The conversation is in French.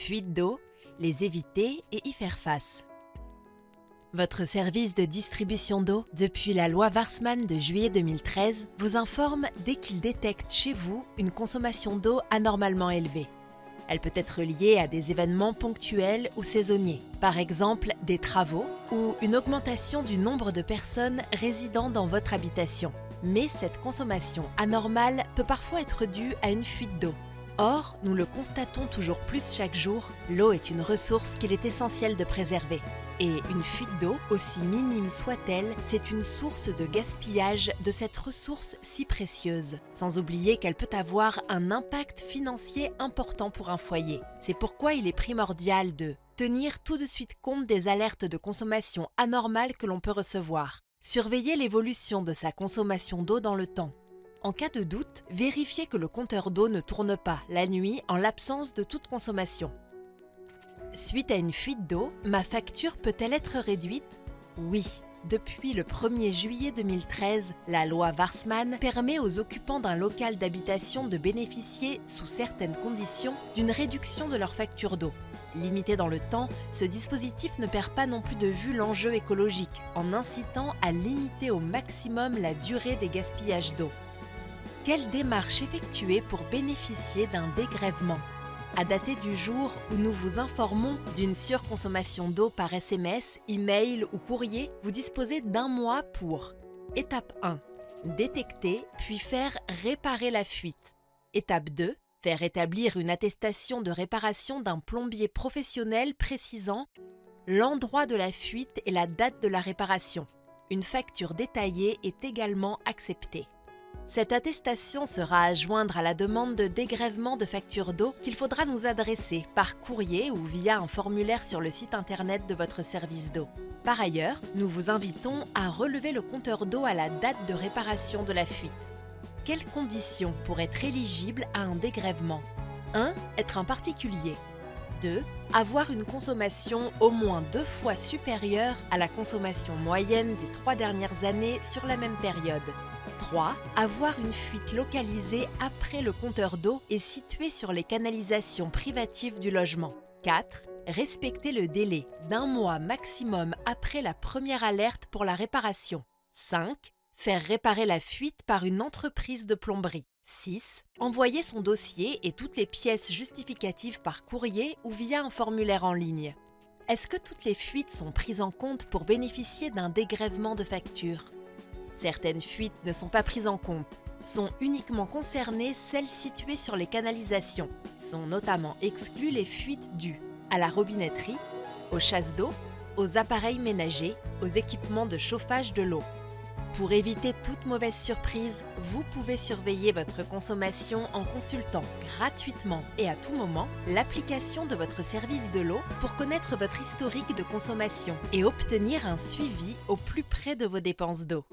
Fuites d'eau, les éviter et y faire face. Votre service de distribution d'eau, depuis la loi Warsmann de juillet 2013, vous informe dès qu'il détecte chez vous une consommation d'eau anormalement élevée. Elle peut être liée à des événements ponctuels ou saisonniers, par exemple des travaux ou une augmentation du nombre de personnes résidant dans votre habitation. Mais cette consommation anormale peut parfois être due à une fuite d'eau. Or, nous le constatons toujours plus chaque jour, l'eau est une ressource qu'il est essentiel de préserver. Et une fuite d'eau, aussi minime soit-elle, c'est une source de gaspillage de cette ressource si précieuse. Sans oublier qu'elle peut avoir un impact financier important pour un foyer. C'est pourquoi il est primordial de tenir tout de suite compte des alertes de consommation anormale que l'on peut recevoir. Surveiller l'évolution de sa consommation d'eau dans le temps. En cas de doute, vérifiez que le compteur d'eau ne tourne pas la nuit en l'absence de toute consommation. Suite à une fuite d'eau, ma facture peut-elle être réduite? Oui. Depuis le 1er juillet 2013, la loi Warsmann permet aux occupants d'un local d'habitation de bénéficier, sous certaines conditions, d'une réduction de leur facture d'eau. Limité dans le temps, ce dispositif ne perd pas non plus de vue l'enjeu écologique, en incitant à limiter au maximum la durée des gaspillages d'eau. Quelle démarche effectuer pour bénéficier d'un dégrèvement? À dater du jour où nous vous informons d'une surconsommation d'eau par SMS, email ou courrier, vous disposez d'un mois pour étape 1. Détecter puis faire réparer la fuite. Étape 2. Faire établir une attestation de réparation d'un plombier professionnel précisant l'endroit de la fuite et la date de la réparation. Une facture détaillée est également acceptée. Cette attestation sera à joindre à la demande de dégrèvement de facture d'eau qu'il faudra nous adresser par courrier ou via un formulaire sur le site internet de votre service d'eau. Par ailleurs, nous vous invitons à relever le compteur d'eau à la date de réparation de la fuite. Quelles conditions pour être éligible à un dégrèvement? 1. Être un particulier. 2. Avoir une consommation au moins 2 fois supérieure à la consommation moyenne des 3 dernières années sur la même période. 3. Avoir une fuite localisée après le compteur d'eau et située sur les canalisations privatives du logement. 4. Respecter le délai d'1 mois maximum après la première alerte pour la réparation. 5. Faire réparer la fuite par une entreprise de plomberie. 6. Envoyer son dossier et toutes les pièces justificatives par courrier ou via un formulaire en ligne. Est-ce que toutes les fuites sont prises en compte pour bénéficier d'un dégrèvement de facture? Certaines fuites ne sont pas prises en compte. Sont uniquement concernées celles situées sur les canalisations. Sont notamment exclues les fuites dues à la robinetterie, aux chasses d'eau, aux appareils ménagers, aux équipements de chauffage de l'eau. Pour éviter toute mauvaise surprise, vous pouvez surveiller votre consommation en consultant gratuitement et à tout moment l'application de votre service de l'eau pour connaître votre historique de consommation et obtenir un suivi au plus près de vos dépenses d'eau.